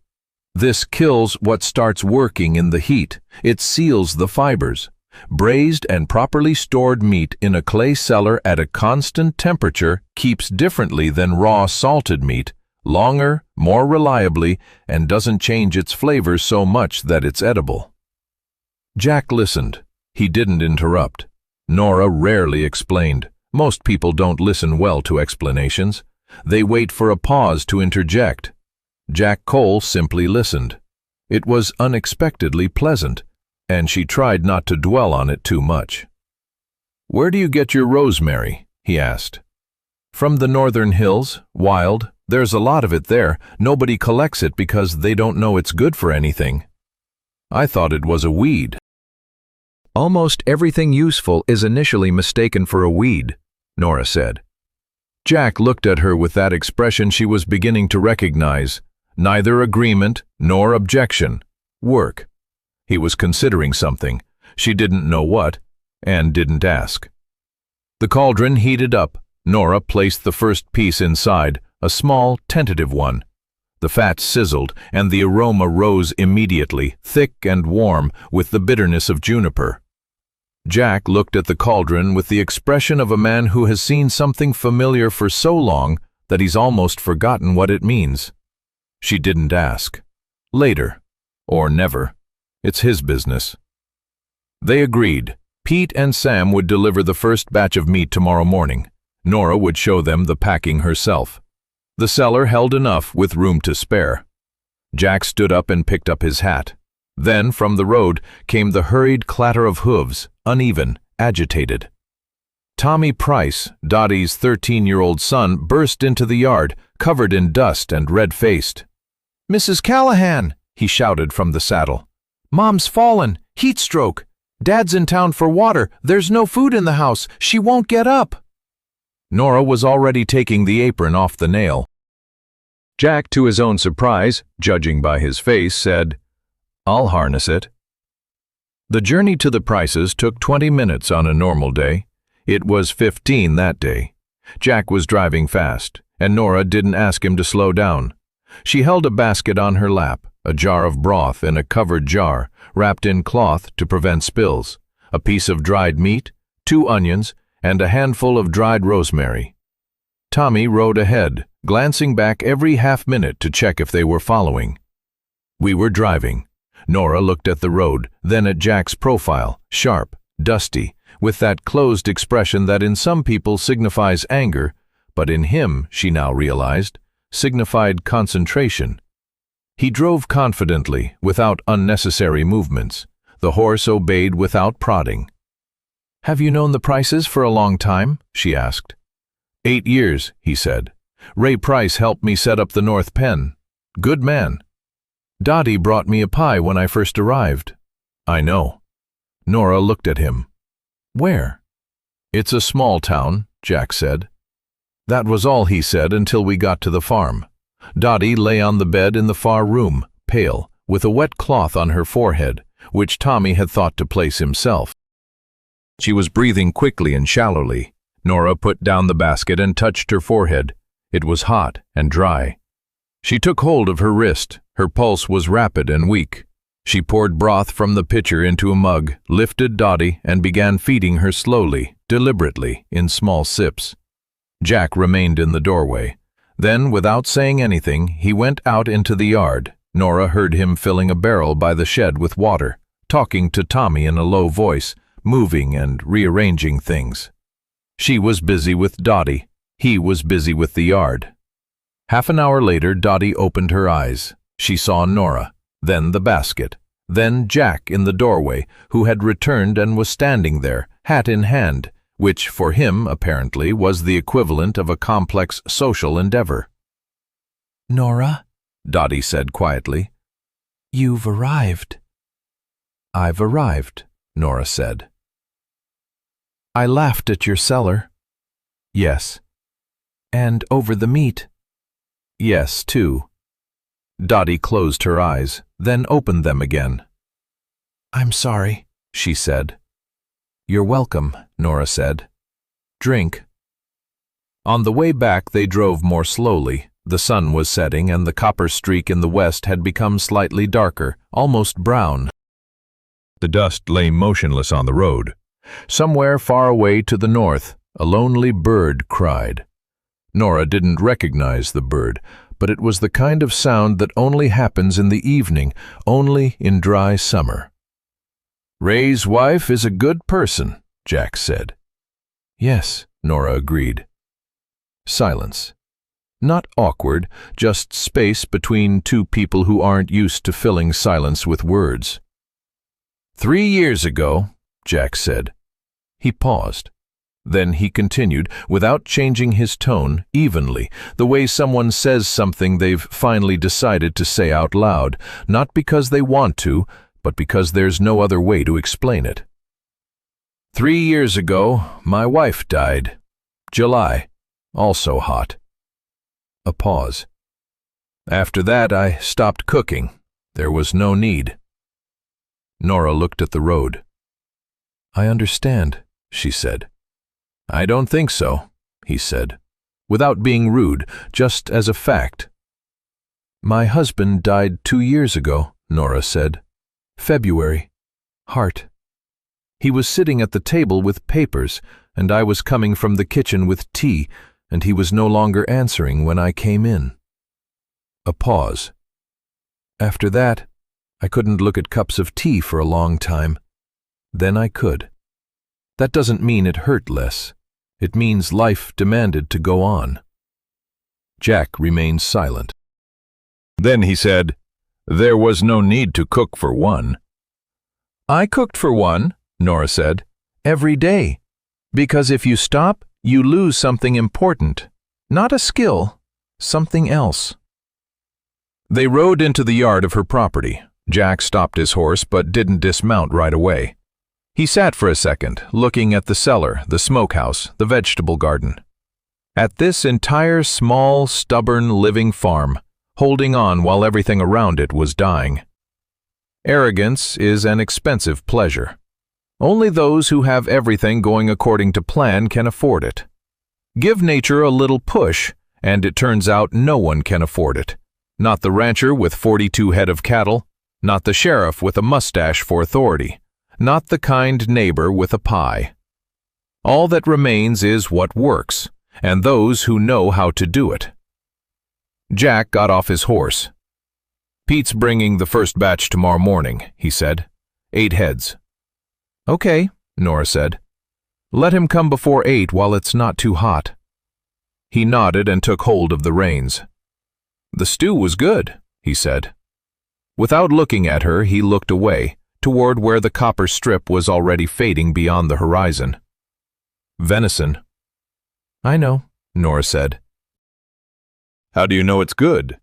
This kills what starts working in the heat. It seals the fibers. Braised and properly stored meat in a clay cellar at a constant temperature keeps differently than raw salted meat, longer, more reliably, and doesn't change its flavor so much that it's edible." Jack listened. He didn't interrupt. Nora rarely explained. Most people don't listen well to explanations. They wait for a pause to interject. Jack Cole simply listened. It was unexpectedly pleasant, and she tried not to dwell on it too much. "Where do you get your rosemary?" he asked. "From the northern hills, wild. There's a lot of it there. Nobody collects it because they don't know it's good for anything." "I thought it was a weed." "Almost everything useful is initially mistaken for a weed," Nora said. Jack looked at her with that expression she was beginning to recognize. Neither agreement nor objection. Work. He was considering something. She didn't know what, and didn't ask. The cauldron heated up. Nora placed the first piece inside, a small, tentative one. The fat sizzled, and the aroma rose immediately, thick and warm, with the bitterness of juniper. Jack looked at the cauldron with the expression of a man who has seen something familiar for so long that he's almost forgotten what it means. She didn't ask. Later. Or never. It's his business. They agreed. Pete and Sam would deliver the first batch of meat tomorrow morning. Nora would show them the packing herself. The cellar held enough with room to spare. Jack stood up and picked up his hat. Then, from the road, came the hurried clatter of hooves, uneven, agitated. Tommy Price, Dottie's 13-year-old son, burst into the yard, covered in dust and red-faced. "Mrs. Callahan!" he shouted from the saddle. "Mom's fallen! Heat stroke! Dad's in town for water! There's no food in the house! She won't get up!" Nora was already taking the apron off the nail. Jack, to his own surprise, judging by his face, said, "I'll harness it." The journey to the Prices took 20 minutes on a normal day. It was 15 that day. Jack was driving fast, and Nora didn't ask him to slow down. She held a basket on her lap, a jar of broth in a covered jar, wrapped in cloth to prevent spills, a piece of dried meat, 2 onions, and a handful of dried rosemary. Tommy rode ahead, glancing back every half-minute to check if they were following. We were driving. Nora looked at the road, then at Jack's profile, sharp, dusty, with that closed expression that in some people signifies anger, but in him, she now realized, signified concentration. He drove confidently, without unnecessary movements. The horse obeyed without prodding. "Have you known the Prices for a long time?" she asked. 8 years, he said. "Ray Price helped me set up the North Pen. Good man. Dottie brought me a pie when I first arrived." "I know." Nora looked at him. "Where?" "It's a small town," Jack said. That was all he said until we got to the farm. Dottie lay on the bed in the far room, pale, with a wet cloth on her forehead, which Tommy had thought to place himself. She was breathing quickly and shallowly. Nora put down the basket and touched her forehead. It was hot and dry. She took hold of her wrist. Her pulse was rapid and weak. She poured broth from the pitcher into a mug, lifted Dottie, and began feeding her slowly, deliberately, in small sips. Jack remained in the doorway. Then, without saying anything, he went out into the yard. Nora heard him filling a barrel by the shed with water, talking to Tommy in a low voice, moving and rearranging things. She was busy with Dottie. He was busy with the yard. Half an hour later, Dottie opened her eyes. She saw Nora, then the basket, then Jack in the doorway, who had returned and was standing there, hat in hand, which for him, apparently, was the equivalent of a complex social endeavor. "Nora," Dottie said quietly. "you've arrived." "I've arrived," Nora said. "I laughed at your cellar." "Yes." "And over the meat." "Yes, too." Dottie closed her eyes, then opened them again. "I'm sorry," she said. "You're welcome," Nora said. "Drink." On the way back they drove more slowly. The sun was setting and the copper streak in the west had become slightly darker, almost brown. The dust lay motionless on the road. Somewhere far away to the north, a lonely bird cried. Nora didn't recognize the bird, but it was the kind of sound that only happens in the evening, only in dry summer. "Ray's wife is a good person," Jack said. "Yes," Nora agreed. Silence. Not awkward, just space between two people who aren't used to filling silence with words. 3 years ago, Jack said. He paused. Then he continued, without changing his tone, evenly, the way someone says something they've finally decided to say out loud, not because they want to, but because there's no other way to explain it. 3 years ago, my wife died. July. Also hot. A pause. After that, I stopped cooking. There was no need. Nora looked at the road. "I understand," she said. "I don't think so," he said, without being rude, just as a fact. "My husband died 2 years ago," Nora said. "February. Heart. He was sitting at the table with papers, and I was coming from the kitchen with tea, and he was no longer answering when I came in." A pause. "After that, I couldn't look at cups of tea for a long time. Then I could. That doesn't mean it hurt less. It means life demanded to go on." Jack remained silent. Then he said, "There was no need to cook for one." "I cooked for one," Nora said. "Every day. Because if you stop, you lose something important. Not a skill, something else. They rode into the yard of her property. Jack stopped his horse but didn't dismount right away. He sat for a second, looking at the cellar, the smokehouse, the vegetable garden. At this entire small, stubborn, living farm, holding on while everything around it was dying. Arrogance is an expensive pleasure. Only those who have everything going according to plan can afford it. Give nature a little push, and it turns out no one can afford it. Not the rancher with 42 head of cattle, not the sheriff with a mustache for authority, not the kind neighbor with a pie. All that remains is what works, and those who know how to do it. Jack got off his horse. "Pete's bringing the first batch tomorrow morning," he said. 8 heads. "Okay," Nora said. "Let him come before 8 while it's not too hot." He nodded and took hold of the reins. "The stew was good," he said. Without looking at her, he looked away, toward where the copper strip was already fading beyond the horizon. "Venison." "I know," Nora said. "How do you know it's good?"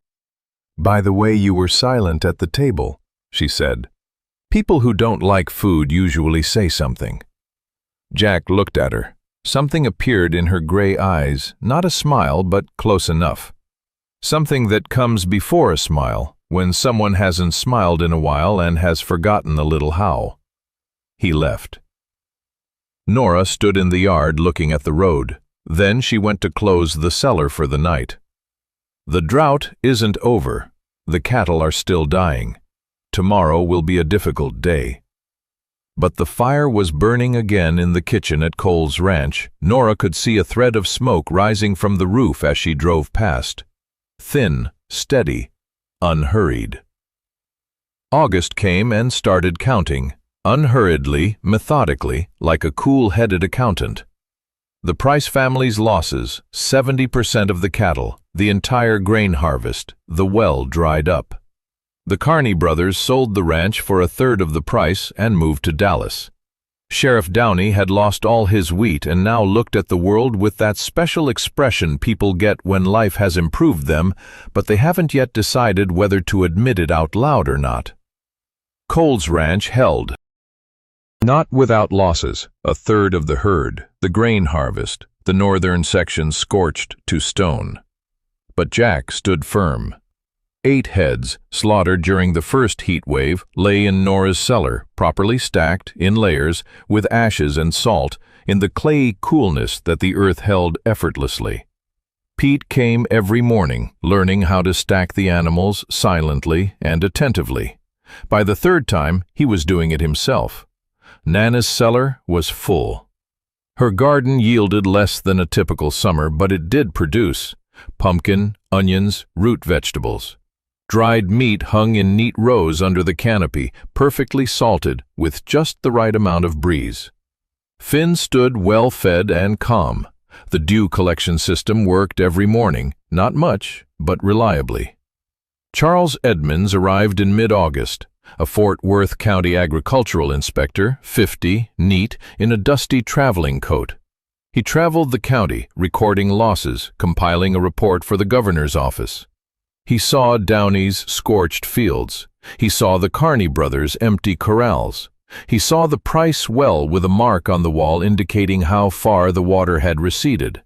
"By the way you were silent at the table," she said. "People who don't like food usually say something." Jack looked at her. Something appeared in her gray eyes, not a smile, but close enough. Something that comes before a smile, when someone hasn't smiled in a while and has forgotten a little how. He left. Nora stood in the yard looking at the road. Then she went to close the cellar for the night. The drought isn't over. The cattle are still dying. Tomorrow will be a difficult day. But the fire was burning again in the kitchen at Cole's ranch. Nora could see a thread of smoke rising from the roof as she drove past. Thin, steady, unhurried. August came and started counting, unhurriedly, methodically, like a cool-headed accountant. The Price family's losses, 70% of the cattle, the entire grain harvest, the well dried up. The Carney brothers sold the ranch for 1/3 of the price and moved to Dallas. Sheriff Downey had lost all his wheat and now looked at the world with that special expression people get when life has improved them, but they haven't yet decided whether to admit it out loud or not. Cole's ranch held. Not without losses, 1/3 of the herd, the grain harvest, the northern section scorched to stone. But Jack stood firm. 8 heads, slaughtered during the first heat wave, lay in Nora's cellar, properly stacked, in layers, with ashes and salt, in the clayey coolness that the earth held effortlessly. Pete came every morning, learning how to stack the animals silently and attentively. By the 3rd time, he was doing it himself. Nana's cellar was full. Her garden yielded less than a typical summer, but it did produce pumpkin, onions, root vegetables. Dried meat hung in neat rows under the canopy, perfectly salted, with just the right amount of breeze. Finn stood well-fed and calm. The dew collection system worked every morning, not much, but reliably. Charles Edmonds arrived in mid-August, a Fort Worth County agricultural inspector, 50, neat, in a dusty traveling coat. He traveled the county, recording losses, compiling a report for the governor's office. He saw Downey's scorched fields. He saw the Carney brothers' empty corrals. He saw the Price well with a mark on the wall indicating how far the water had receded.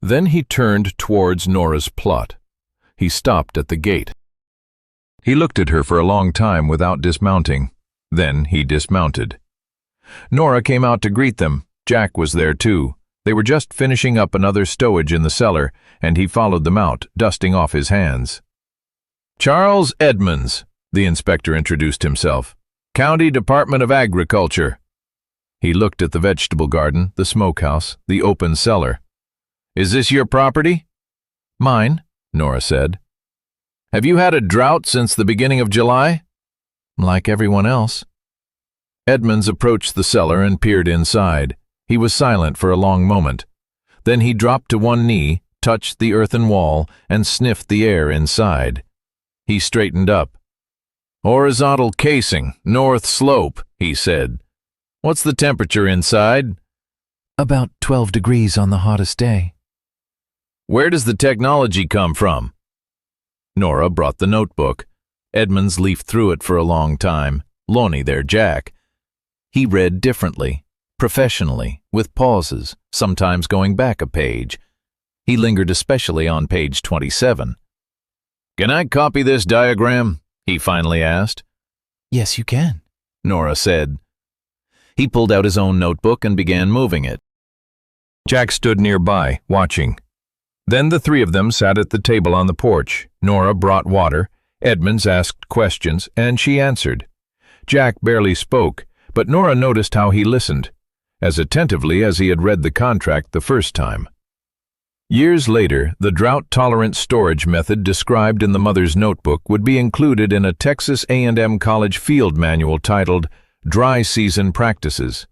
Then he turned towards Nora's plot. He stopped at the gate. He looked at her for a long time without dismounting. Then he dismounted. Nora came out to greet them. Jack was there too. They were just finishing up another stowage in the cellar, and he followed them out, dusting off his hands. "Charles Edmonds," the inspector introduced himself. "County Department of Agriculture." He looked at the vegetable garden, the smokehouse, the open cellar. "Is this your property?" "Mine," Nora said. "Have you had a drought since the beginning of July?" "Like everyone else." Edmonds approached the cellar and peered inside. He was silent for a long moment. Then he dropped to one knee, touched the earthen wall, and sniffed the air inside. He straightened up. "Horizontal casing, north slope," he said. "What's the temperature inside?" About 12 degrees on the hottest day. Where does the technology come from? Nora brought the notebook. Edmonds leafed through it for a long time. Loney there, Jack. He read differently, professionally, with pauses, sometimes going back a page. He lingered especially on page 27. Can I copy this diagram? He finally asked. Yes, you can, Nora said. He pulled out his own notebook and began moving it. Jack stood nearby, watching. Then the three of them sat at the table on the porch. Nora brought water, Edmonds asked questions, and she answered. Jack barely spoke, but Nora noticed how he listened, as attentively as he had read the contract the first time. Years later, the drought-tolerant storage method described in the mother's notebook would be included in a Texas A&M College field manual titled Dry Season Practices.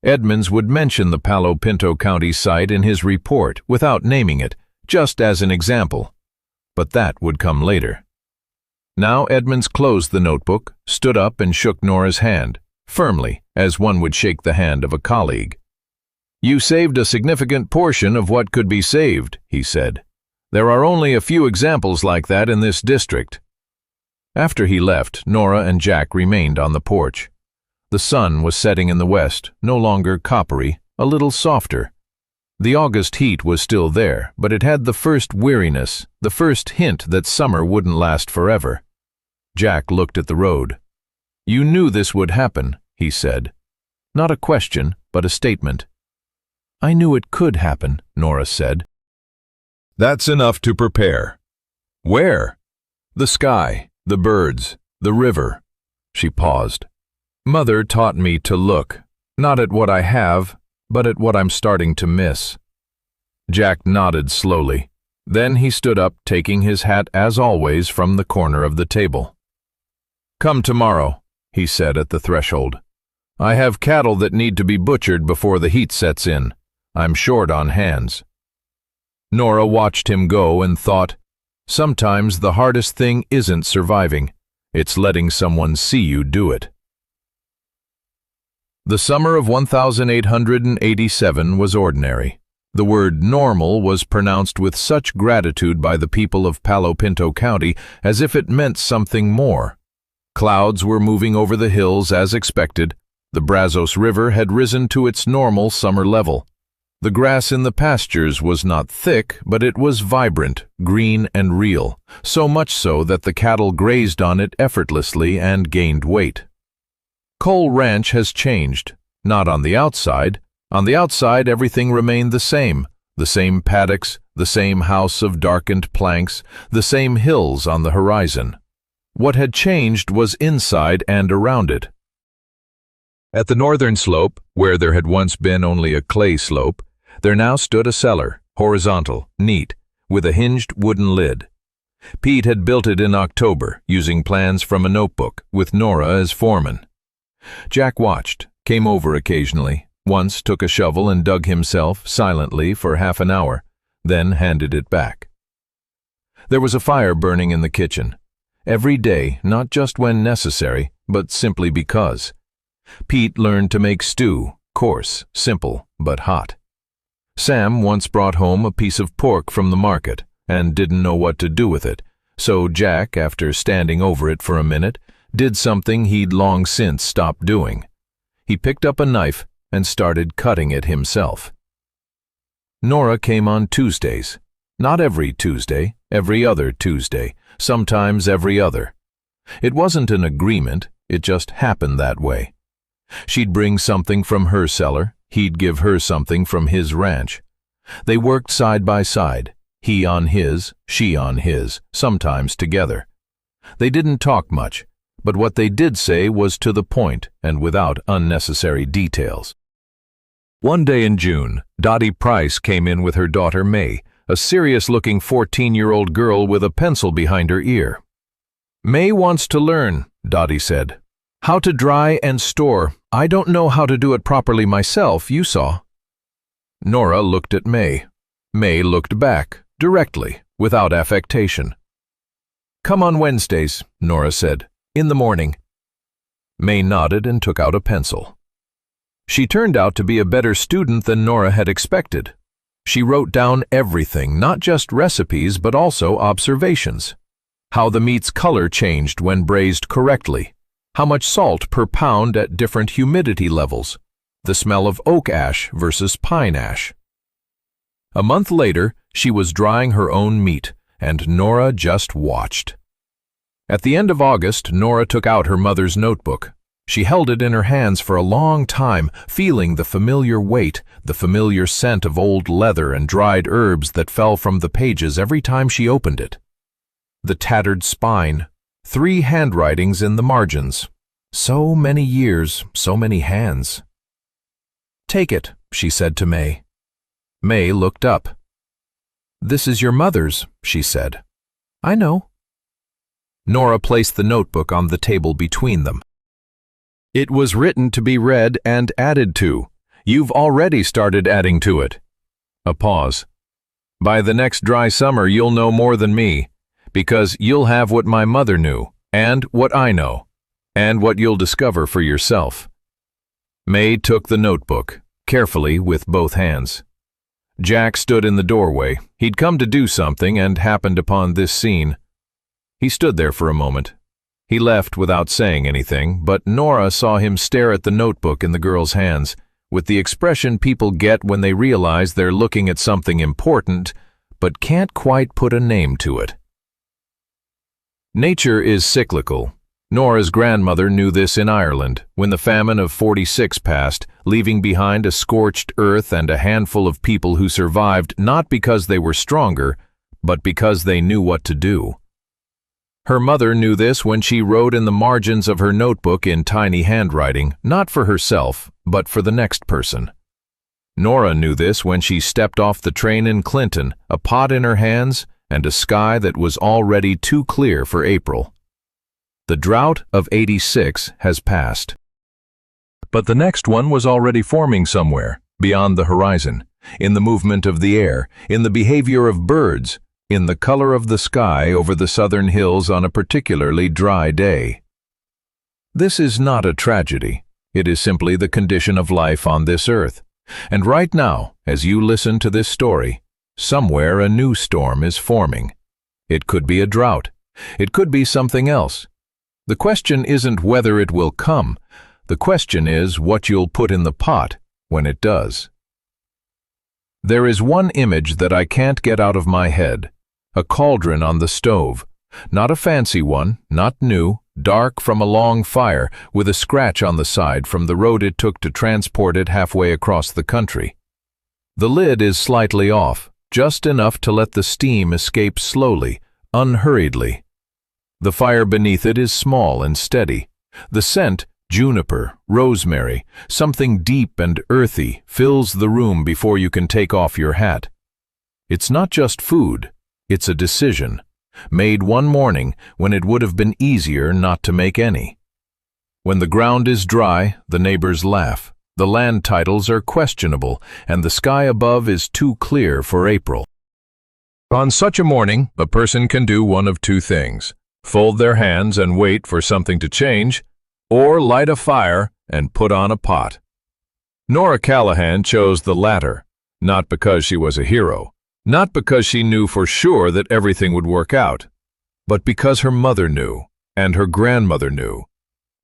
Edmonds would mention the Palo Pinto County site in his report without naming it, just as an example. But that would come later. Now Edmonds closed the notebook, stood up and shook Nora's hand, firmly, as one would shake the hand of a colleague. You saved a significant portion of what could be saved, he said. There are only a few examples like that in this district. After he left, Nora and Jack remained on the porch. The sun was setting in the west, no longer coppery, a little softer. The August heat was still there, but it had the first weariness, the first hint that summer wouldn't last forever. Jack looked at the road. You knew this would happen, he said. Not a question, but a statement. I knew it could happen, Nora said. That's enough to prepare. Where? The sky, the birds, the river. She paused. Mother taught me to look, not at what I have, but at what I'm starting to miss. Jack nodded slowly. Then he stood up, taking his hat as always from the corner of the table. Come tomorrow, he said at the threshold. I have cattle that need to be butchered before the heat sets in. I'm short on hands. Nora watched him go and thought, sometimes the hardest thing isn't surviving, it's letting someone see you do it. The summer of 1887 was ordinary. The word normal was pronounced with such gratitude by the people of Palo Pinto County as if it meant something more. Clouds were moving over the hills as expected. The Brazos River had risen to its normal summer level. The grass in the pastures was not thick, but it was vibrant, green and real, so much so that the cattle grazed on it effortlessly and gained weight. Cole Ranch has changed, not on the outside. On the outside everything remained the same paddocks, the same house of darkened planks, the same hills on the horizon. What had changed was inside and around it. At the northern slope, where there had once been only a clay slope, there now stood a cellar, horizontal, neat, with a hinged wooden lid. Pete had built it in October, using plans from a notebook, with Nora as foreman. Jack watched, came over occasionally, once took a shovel and dug himself, silently, for half an hour, then handed it back. There was a fire burning in the kitchen. Every day, not just when necessary, but simply because. Pete learned to make stew, coarse, simple, but hot. Sam once brought home a piece of pork from the market and didn't know what to do with it, so Jack, after standing over it for a minute, did something he'd long since stopped doing. He picked up a knife and started cutting it himself. Nora came on Tuesdays. Not every Tuesday, every other Tuesday, sometimes every other. It wasn't an agreement, it just happened that way. She'd bring something from her cellar, he'd give her something from his ranch. They worked side by side, he on his, she on his, sometimes together. They didn't talk much, but what they did say was to the point and without unnecessary details. One day in June, Dottie Price came in with her daughter May, a serious-looking 14-year-old girl with a pencil behind her ear. May wants to learn, Dottie said. How to dry and store. I don't know how to do it properly myself, you saw. Nora looked at May. May looked back, directly, without affectation. Come on Wednesdays, Nora said, in the morning. May nodded and took out a pencil. She turned out to be a better student than Nora had expected. She wrote down everything, not just recipes, but also observations. How the meat's color changed when braised correctly, how much salt per pound at different humidity levels, the smell of oak ash versus pine ash. A month later, she was drying her own meat, and Nora just watched. At the end of August, Nora took out her mother's notebook. She held it in her hands for a long time, feeling the familiar weight, the familiar scent of old leather and dried herbs that fell from the pages every time she opened it. The tattered spine, 3 handwritings in the margins. So many years, so many hands. "Take it," she said to May. May looked up. "This is your mother's," she said. "I know." Nora placed the notebook on the table between them. "It was written to be read and added to. You've already started adding to it." A pause. "By the next dry summer you'll know more than me, because you'll have what my mother knew, and what I know, and what you'll discover for yourself." May took the notebook, carefully with both hands. Jack stood in the doorway. He'd come to do something and happened upon this scene. He stood there for a moment. He left without saying anything, but Nora saw him stare at the notebook in the girl's hands, with the expression people get when they realize they're looking at something important, but can't quite put a name to it. Nature is cyclical. Nora's grandmother knew this in Ireland, when the famine of '46 passed, leaving behind a scorched earth and a handful of people who survived not because they were stronger, but because they knew what to do. Her mother knew this when she wrote in the margins of her notebook in tiny handwriting, not for herself, but for the next person. Nora knew this when she stepped off the train in Clinton, a pot in her hands and a sky that was already too clear for April. The drought of '86 has passed. But the next one was already forming somewhere, beyond the horizon, in the movement of the air, in the behavior of birds, in the color of the sky over the southern hills on a particularly dry day. This is not a tragedy. It is simply the condition of life on this earth. And right now, as you listen to this story, somewhere a new storm is forming. It could be a drought. It could be something else. The question isn't whether it will come. The question is what you'll put in the pot when it does. There is one image that I can't get out of my head. A cauldron on the stove. Not a fancy one, not new, dark from a long fire, with a scratch on the side from the road it took to transport it halfway across the country. The lid is slightly off, just enough to let the steam escape slowly, unhurriedly. The fire beneath it is small and steady. The scent, juniper, rosemary, something deep and earthy, fills the room before you can take off your hat. It's not just food. It's a decision, made one morning when it would have been easier not to make any. When the ground is dry, the neighbors laugh, the land titles are questionable, and the sky above is too clear for April. On such a morning, a person can do one of two things: fold their hands and wait for something to change, or light a fire and put on a pot. Nora Callahan chose the latter, not because she was a hero, not because she knew for sure that everything would work out, but because her mother knew, and her grandmother knew,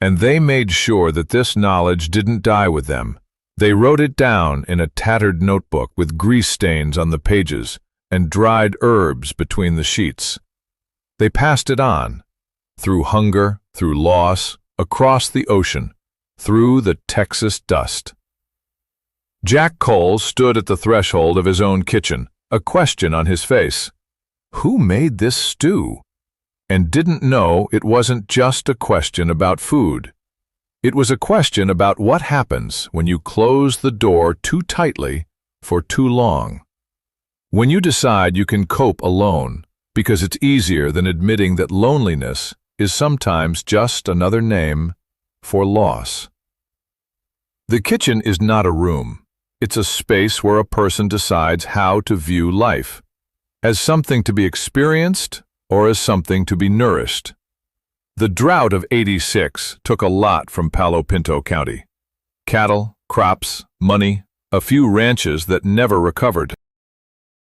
and they made sure that this knowledge didn't die with them. They wrote it down in a tattered notebook with grease stains on the pages and dried herbs between the sheets. They passed it on, through hunger, through loss, across the ocean, through the Texas dust. Jack Cole stood at the threshold of his own kitchen, a question on his face. Who made this stew? And didn't know it wasn't just a question about food. It was a question about what happens when you close the door too tightly for too long. When you decide you can cope alone, because it's easier than admitting that loneliness is sometimes just another name for loss. The kitchen is not a room. It's a space where a person decides how to view life, as something to be experienced or as something to be nourished. The drought of '86 took a lot from Palo Pinto County. Cattle, crops, money, a few ranches that never recovered.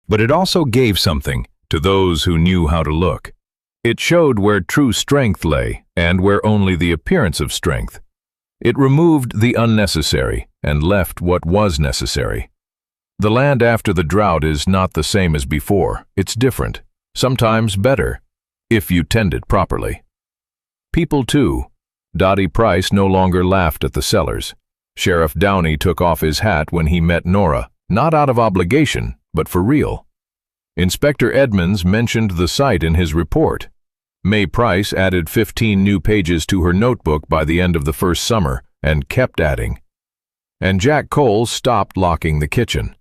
But it also gave something to those who knew how to look. It showed where true strength lay and where only the appearance of strength. It removed the unnecessary and left what was necessary. The land after the drought is not the same as before. It's different, sometimes better, if you tend it properly. People too. Dottie Price no longer laughed at the sellers. Sheriff Downey took off his hat when he met Nora, not out of obligation, but for real. Inspector Edmonds mentioned the site in his report. May Price added 15 new pages to her notebook by the end of the first summer and kept adding. And Jack Cole stopped locking the kitchen.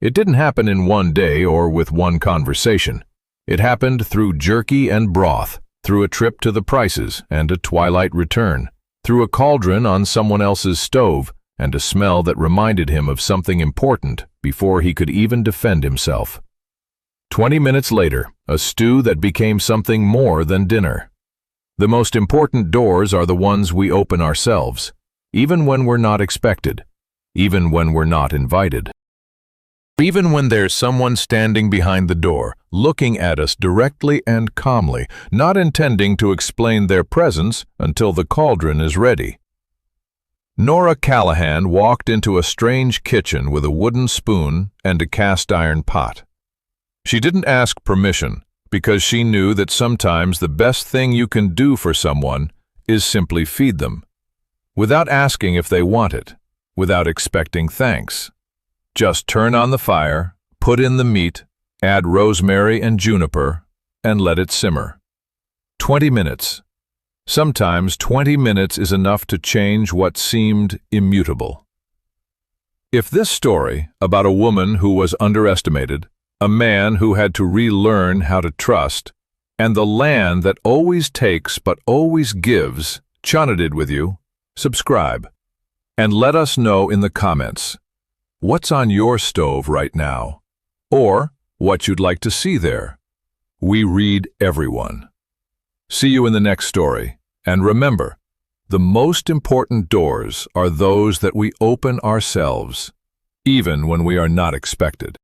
It didn't happen in one day or with one conversation. It happened through jerky and broth, through a trip to the Prices and a twilight return, through a cauldron on someone else's stove and a smell that reminded him of something important before he could even defend himself. 20 minutes later, a stew that became something more than dinner. The most important doors are the ones we open ourselves, even when we're not expected, even when we're not invited. Even when there's someone standing behind the door, looking at us directly and calmly, not intending to explain their presence until the cauldron is ready. Nora Callahan walked into a strange kitchen with a wooden spoon and a cast-iron pot. She didn't ask permission because she knew that sometimes the best thing you can do for someone is simply feed them, without asking if they want it, without expecting thanks. Just turn on the fire, put in the meat, add rosemary and juniper, and let it simmer. 20 minutes. Sometimes 20 minutes is enough to change what seemed immutable. If this story about a woman who was underestimated, a man who had to relearn how to trust, and the land that always takes but always gives, chunted with you, subscribe. And let us know in the comments what's on your stove right now, or what you'd like to see there. We read everyone. See you in the next story, and remember, the most important doors are those that we open ourselves, even when we are not expected.